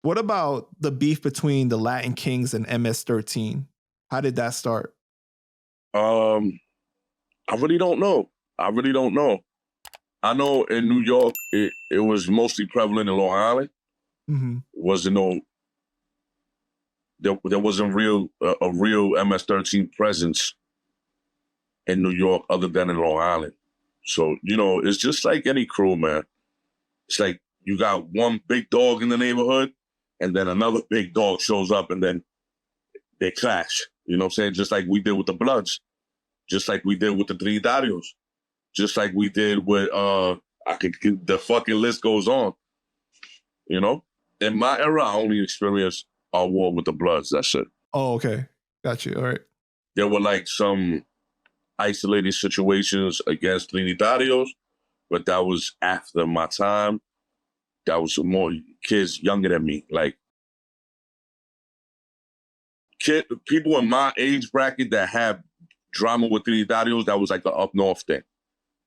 What about the beef between the Latin Kings and MS-13? How did that start? I really don't know. I really don't know. I know in New York, it was mostly prevalent in Long Island. Mm-hmm. Wasn't no, there wasn't a real MS-13 presence in New York other than in Long Island. So, it's just like any crew, man. It's like you got one big dog in the neighborhood and then another big dog shows up and then they clash. You know what I'm saying? Just like we did with the Bloods. Just like we did with the Trinitarios. Just like we did with, the fucking list goes on. In my era, I only experienced our war with the Bloods. That's it. Oh, okay. Got you. All right. There were like some isolated situations against Trinitarios, but that was after my time. That was more kids younger than me. Like, people in my age bracket that had drama with Trinitarios, that was like the up north thing.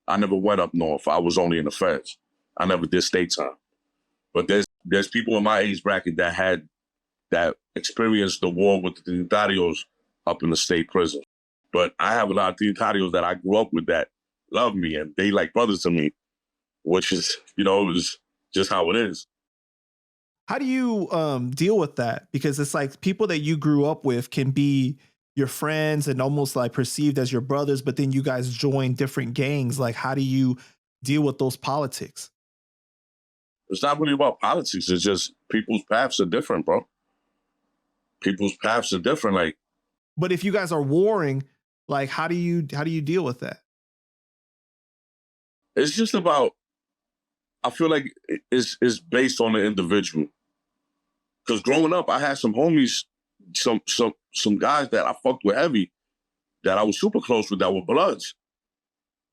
I never went up north. I was only in the feds. I never did state time. But there's people in my age bracket that experienced the war with the Trinitarios up in the state prison. But I have a lot of Trinitarios that I grew up with that love me and they like brothers to me, which is, is just how it is. How do you deal with that? Because it's like people that you grew up with can be your friends and almost like perceived as your brothers, but then you guys join different gangs. Like, how do you deal with those politics? It's not really about politics. It's just people's paths are different, bro. People's paths are different. Like, but if you guys are warring, like, how do you deal with that? It's just about, I feel like it's based on the individual. Because growing up, I had some homies, some guys that I fucked with heavy, that I was super close with, that were Bloods,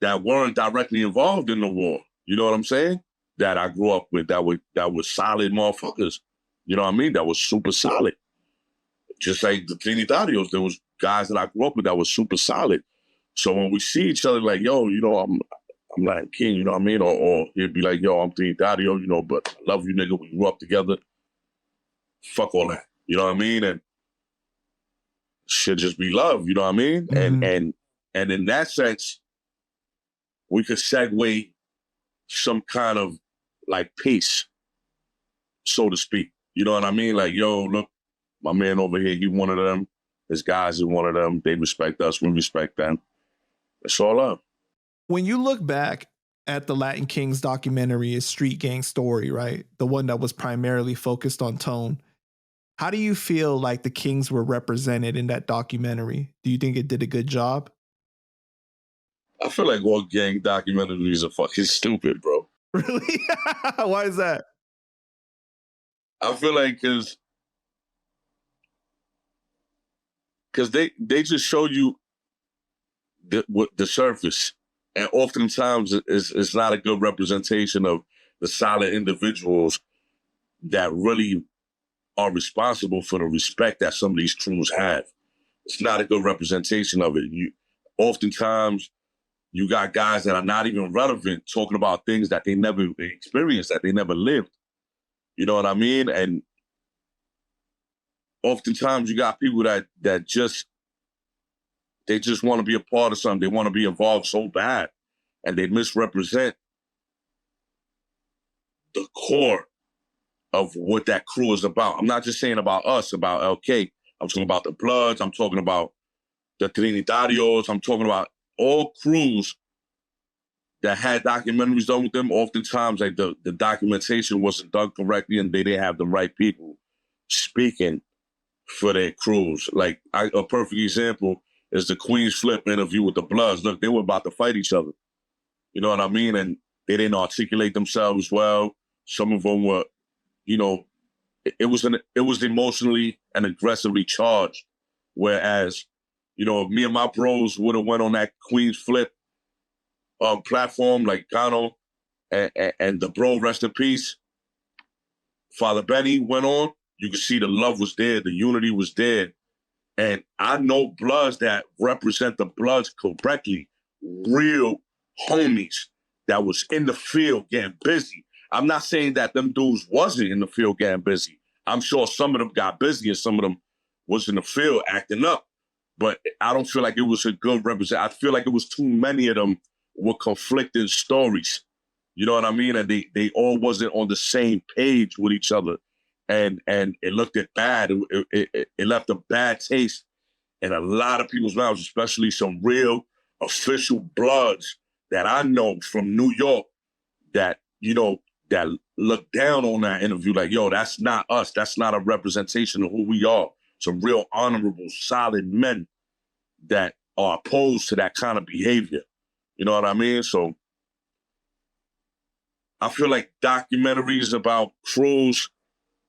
that weren't directly involved in the war. You know what I'm saying? That I grew up with, that were solid motherfuckers. You know what I mean? That was super solid. Just like the Trinitarios, there was guys that I grew up with that was super solid. So when we see each other, like, yo, I'm Latin King, you know what I mean? Or he'd be like, yo, I'm Trinitario, but I love you, nigga. We grew up together. Fuck all that. You know what I mean? And should just be love, you know what I mean? Mm-hmm. And in that sense, we could segue some kind of like peace, so to speak. You know what I mean? Like, yo, look, my man over here, he one of them. His guys are one of them. They respect us. We respect them. It's all love. When you look back at the Latin Kings documentary, A Street Gang Story, right? The one that was primarily focused on Tone. How do you feel like the Kings were represented in that documentary? Do you think it did a good job? I feel like all gang documentaries are fucking stupid, bro. Really? Why is that? I feel like because they just show you the surface, and oftentimes it's not a good representation of the solid individuals that really are responsible for the respect that some of these crews have. It's not a good representation of it. Oftentimes you got guys that are not even relevant talking about things that they never experienced, that they never lived. You know what I mean? And oftentimes you got people that just want to be a part of something. They want to be involved so bad, and they misrepresent the core of what that crew is about. I'm not just saying about us, about LK. I'm talking about the Bloods. I'm talking about the Trinitarios. I'm talking about all crews that had documentaries done with them. Oftentimes, like the documentation wasn't done correctly, and they didn't have the right people speaking for their crews. Like a perfect example is the Queen's Flip interview with the Bloods. Look, they were about to fight each other. You know what I mean? And they didn't articulate themselves well. Some of them were, it was emotionally and aggressively charged. Whereas, me and my bros would have went on that Queen's Flip platform, like Gano and the bro, rest in peace, Father Benny went on. You could see the love was there, the unity was there. And I know Bloods that represent the Bloods correctly, real homies that was in the field getting busy. I'm not saying that them dudes wasn't in the field getting busy. I'm sure some of them got busy and some of them was in the field acting up. But I don't feel like it was a good represent. I feel like it was too many of them with conflicting stories. You know what I mean? And they all wasn't on the same page with each other. And it looked at bad. It left a bad taste in a lot of people's mouths, especially some real official bloods that I know from New York that, you know, that look down on that interview like, yo, that's not us. That's not a representation of who we are. Some real honorable, solid men that are opposed to that kind of behavior. You know what I mean? So I feel like documentaries about crews,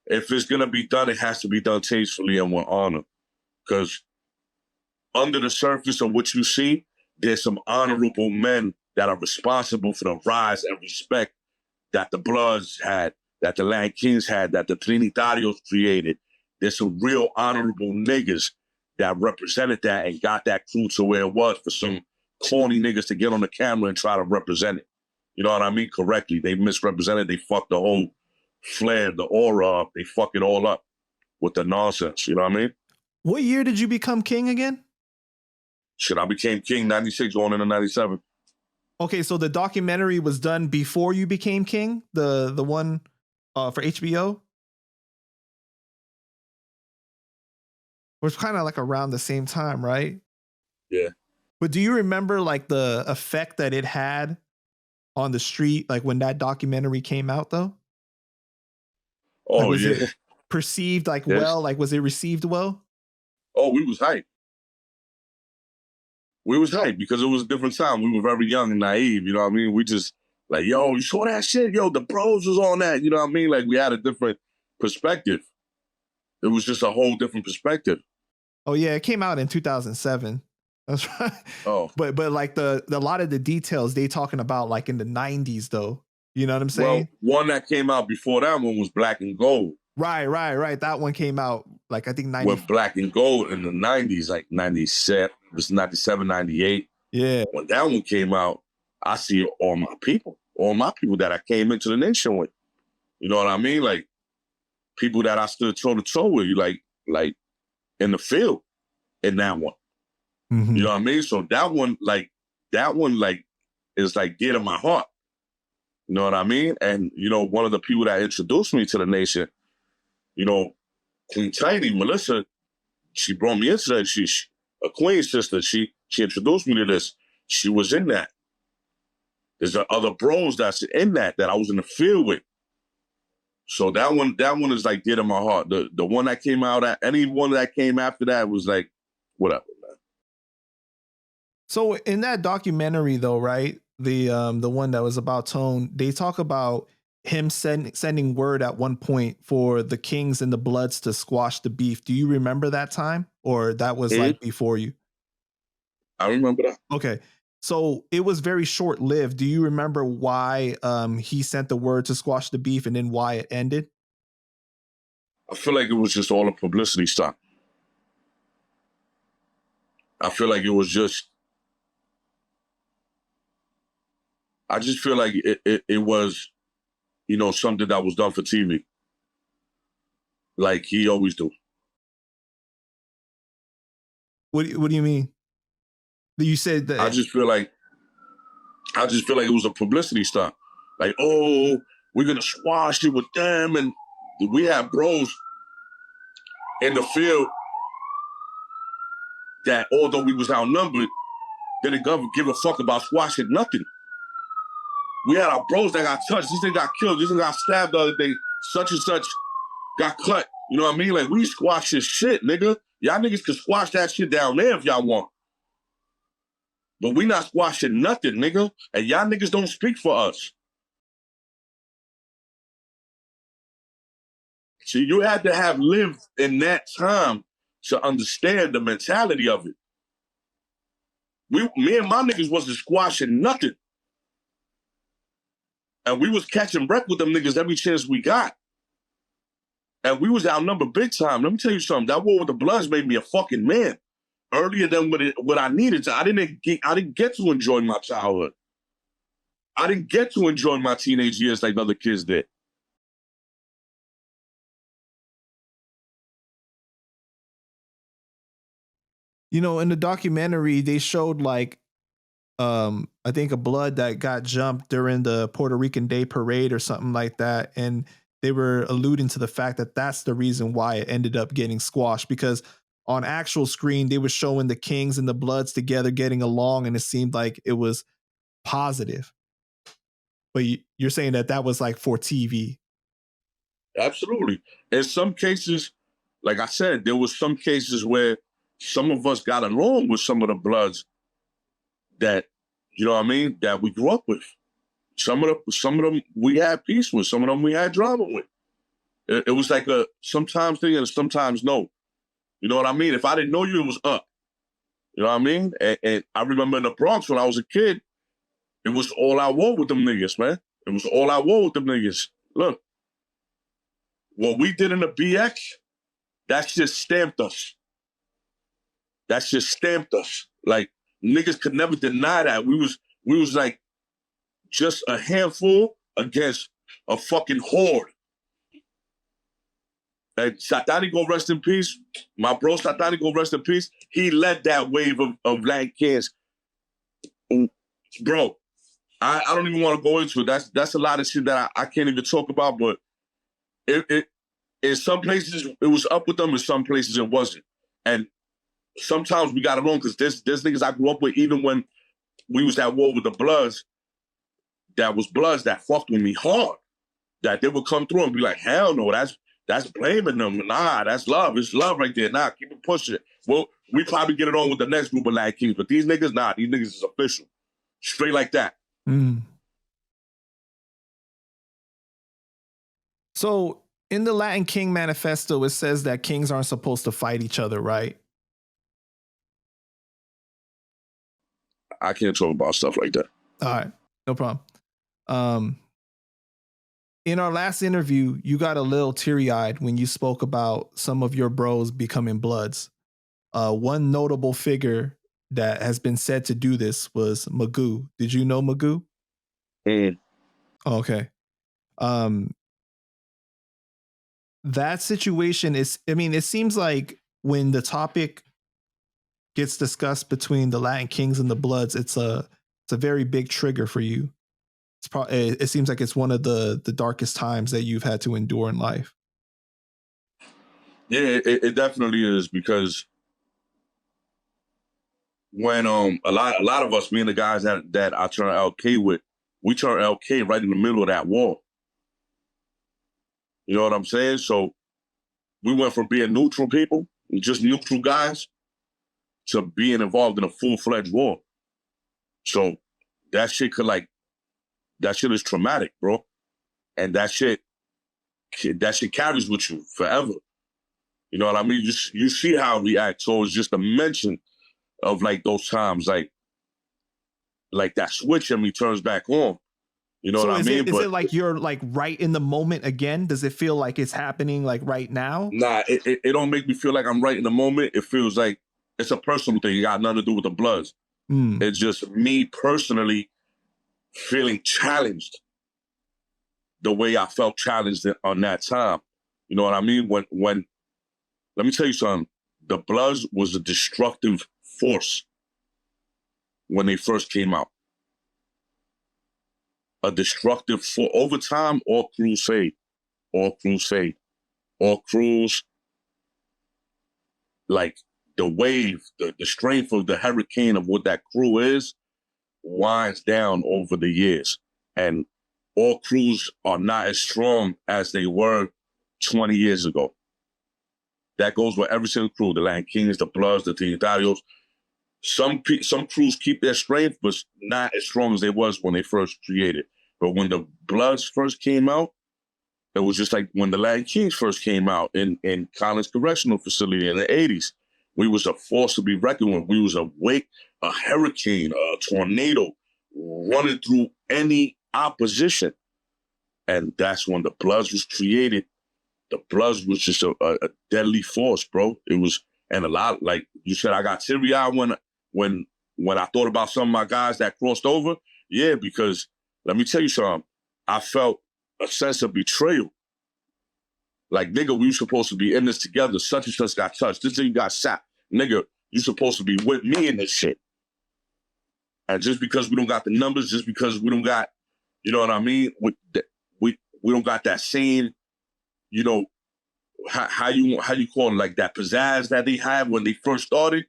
if it's going to be done, it has to be done tastefully and with honor. Because under the surface of what you see, there's some honorable men that are responsible for the rise and respect that the Bloods had, that the Latin Kings had, that the Trinitarios created. There's some real honorable niggas that represented that and got that crew to where it was for some corny niggas to get on the camera and try to represent it. You know what I mean? Correctly. They misrepresented. They fucked the whole flair, the aura up. They fuck it all up with the nonsense. You know what I mean? What year did you become king again? Shit, I became king 96 going into 97. Okay, so the documentary was done before you became king? The one for HBO? It was kind of like around the same time, right? Yeah. But do you remember like the effect that it had on the street, like when that documentary came out though? Oh, like, was yeah. it perceived like Yes. well? Like was it received well? Oh, we was hyped. We was hyped because it was a different time. We were very young and naive, you know what I mean? We just like, yo, you saw that shit? Yo, the pros was on that, you know what I mean? Like we had a different perspective. It was just a whole different perspective. Oh yeah, it came out in 2007. That's right. Oh. But like the lot of the details they talking about like in the 90s though. You know what I'm saying? Well, one that came out before that one was Black and Gold. Right. That one came out like I think 90. With Black and Gold in the 90s, like 97, it was 97, 98. Yeah. When that one came out, I see all my people that I came into the nation with. You know what I mean? Like people that I stood toe to toe with, like in the field in that one. Mm-hmm. You know what I mean? So that one is like dear to my heart. You know what I mean? And, you know, one of the people that introduced me to the nation, you know, Queen Tiny, Melissa, she brought me into that. She a Queen sister. She introduced me to this. She was in that. There's other bros that's in that I was in the field with. So that one is like dear to my heart. The one that came out, any one that came after that was like, whatever, man. So in that documentary though, right? The one that was about Tone, they talk about him sending word at one point for the Kings and the Bloods to squash the beef. Do you remember that time? Or that was like before you? I remember that. Okay. So it was very short lived. Do you remember why he sent the word to squash the beef and then why it ended? I feel like it was just all a publicity stunt. I feel like it was just, I just feel like it was, you know, something that was done for TV. Like he always do. What do you mean? You said that I just feel like it was a publicity stunt. Like, oh, we're gonna squash it with them, and we have bros in the field that, although we was outnumbered, didn't give a fuck about squashing nothing. We had our bros that got touched. This thing got killed. This thing got stabbed the other day. Such and such got cut. You know what I mean? Like, we squash this shit, nigga. Y'all niggas can squash that shit down there if y'all want. But we not squashing nothing, nigga. And y'all niggas don't speak for us. See, you had to have lived in that time to understand the mentality of it. Me and my niggas wasn't squashing nothing. And we was catching breath with them niggas every chance we got. And we was outnumbered big time. Let me tell you something. That war with the Bloods made me a fucking man. Earlier than what I needed to. I didn't get to enjoy my childhood. I didn't get to enjoy my teenage years like other kids did. You know, in the documentary, they showed like I think a blood that got jumped during the Puerto Rican Day Parade or something like that, and they were alluding to the fact that that's the reason why it ended up getting squashed, because on actual screen they were showing the Kings and the Bloods together getting along, and it seemed like it was positive. But you're saying that that was like for TV. Absolutely. In some cases, like I said, there was some cases where some of us got along with some of the Bloods that, you know what I mean, that we grew up with. Some of them we had peace with. Some of them we had drama with. It was like a sometimes thing and sometimes no. You know what I mean? If I didn't know you, it was up. You know what I mean? And I remember in the Bronx when I was a kid, it was all out war with them niggas, man. It was all out war with them niggas. Look, what we did in the BX, that shit stamped us. That shit stamped us. Like, niggas could never deny that. We was like just a handful against a fucking horde. And Satani go rest in peace. My bro Satani go rest in peace. He led that wave of Latin kids. Bro, I don't even want to go into it. That's a lot of shit that I can't even talk about, but it in some places it was up with them, in some places it wasn't. And sometimes we got along because there's niggas I grew up with, even when we was at war with the Bloods, that was Bloods that fucked with me hard. That they would come through and be like, hell no, that's blaming them. Nah, that's love. It's love right there. Nah, keep it pushing it. Well, we probably get it on with the next group of Latin Kings, but these niggas, nah, these niggas is official. Straight like that. Mm. So in the Latin King Manifesto, it says that kings aren't supposed to fight each other, right? I can't talk about stuff like that. All right, no problem. In our last interview, you got a little teary-eyed when you spoke about some of your bros becoming Bloods. One notable figure that has been said to do this was Magoo. Did you know Magoo? Okay. That situation is, I mean, it seems like when the topic gets discussed between the Latin Kings and the Bloods, it's a very big trigger for you. It seems like it's one of the darkest times that you've had to endure in life. Yeah, it definitely is, because when a lot of us, me and the guys that I turned LK with, we turned LK right in the middle of that war. You know what I'm saying? So we went from being neutral people, just neutral guys, to being involved in a full-fledged war. So that shit is traumatic, bro. And that shit carries with you forever. You know what I mean? You see how we act. So it's just a mention of like those times, like that switch in me turns back on. You know what I mean? Is it like you're like right in the moment again? Does it feel like it's happening like right now? Nah, it don't make me feel like I'm right in the moment. It feels like it's a personal thing. It got nothing to do with the Bloods. It's just me personally feeling challenged the way I felt challenged on that time. You know what I mean? When let me tell you something. The Bloods was a destructive force when they first came out. A destructive force. Over time, all crews, like the wave, the strength of the hurricane of what that crew is, winds down over the years. And all crews are not as strong as they were 20 years ago. That goes with every single crew, the Latin Kings, the Bloods, the Trinitarios. Some crews keep their strength, but not as strong as they was when they first created. But when the Bloods first came out, it was just like when the Latin Kings first came out in Collins Correctional Facility in the 80s. We was a force to be reckoned with. We was a wake, a hurricane, a tornado running through any opposition. And that's when the Bloods was created. The Bloods was just a deadly force, bro. It was, and a lot, like you said, I got teary-eyed when I thought about some of my guys that crossed over. Yeah, because Let me tell you something. I felt a sense of betrayal. Like, nigga, we were supposed to be in this together. Such and such got touched. This nigga got shot. Nigga, you supposed to be with me in this shit. And just because we don't got the numbers, just because we don't got, you know what I mean? We don't got that same, you know, how you call it, like that pizzazz that they had when they first started.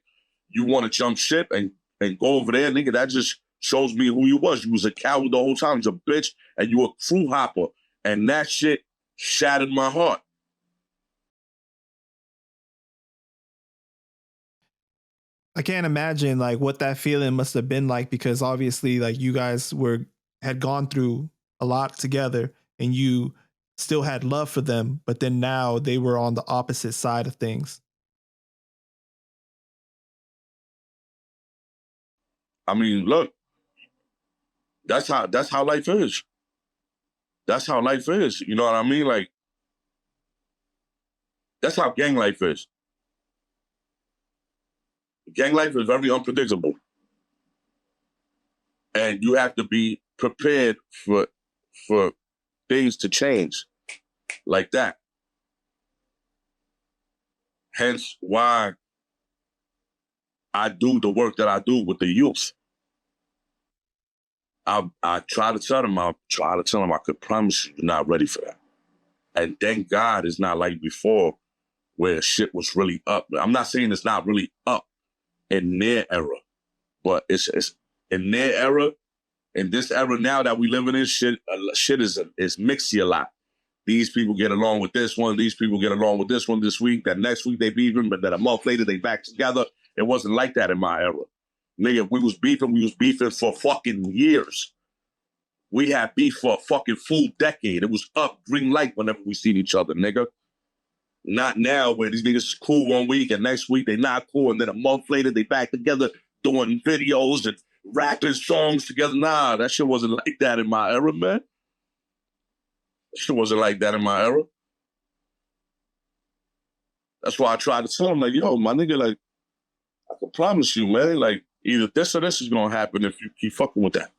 You want to jump ship and go over there, nigga. That just shows me who you was. You was a coward the whole time. You was a bitch, and you a crew hopper. And that shit shattered my heart. I can't imagine like what that feeling must have been like, because obviously like you guys had gone through a lot together and you still had love for them, but then now they were on the opposite side of things. I mean, look, that's how life is. That's how life is. You know what I mean? Like, that's how gang life is. Gang life is very unpredictable. And you have to be prepared for things to change like that. Hence why I do the work that I do with the youth. I try to tell them, I could promise you, you're not ready for that. And thank God it's not like before where shit was really up. I'm not saying it's not really up in their era, but it's in their era, in this era now that we living in, shit is mixy a lot. These people get along with this one, these people get along with this one this week, that next week they beefing, but then a month later they back together. It wasn't like that in my era. Nigga, we was beefing for fucking years. We had beef for a fucking full decade. It was up, green light whenever we seen each other, nigga. Not now where these niggas is cool one week and next week they not cool, and then a month later they back together doing videos and rapping songs together. Nah, that shit wasn't like that in my era, man. That shit wasn't like that in my era. That's why I tried to tell him, like, yo, my nigga, like, I can promise you, man, like, either this or this is gonna happen if you keep fucking with that.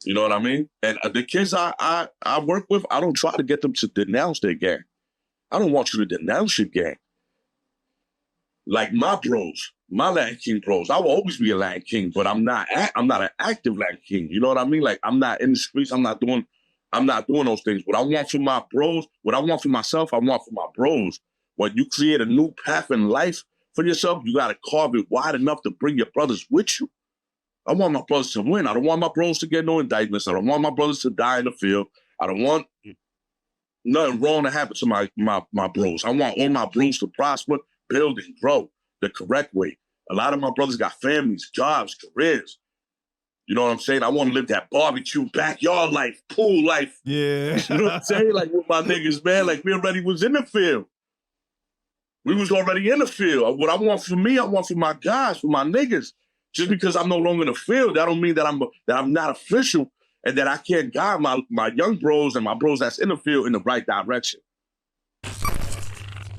You know what I mean? And the kids I work with, I don't try to get them to denounce their gang. I don't want you to denounce your gang. Like my bros, my Latin King bros, I will always be a Latin King, but I'm not an active Latin King. You know what I mean? Like, I'm not in the streets. I'm not doing those things. What I want for my bros, what I want for myself, I want for my bros. When you create a new path in life for yourself, you got to carve it wide enough to bring your brothers with you. I want my brothers to win. I don't want my bros to get no indictments. I don't want my brothers to die in the field. I don't want nothing wrong to happen to my bros. I want all my bros to prosper, build, and grow the correct way. A lot of my brothers got families, jobs, careers. You know what I'm saying? I want to live that barbecue, backyard life, pool life. Yeah. You know what I'm saying? Like with my niggas, man, like we already was in the field. We was already in the field. What I want for me, I want for my guys, for my niggas. Just because I'm no longer in the field, that don't mean that I'm not official and that I can't guide my young bros and my bros that's in the field in the right direction.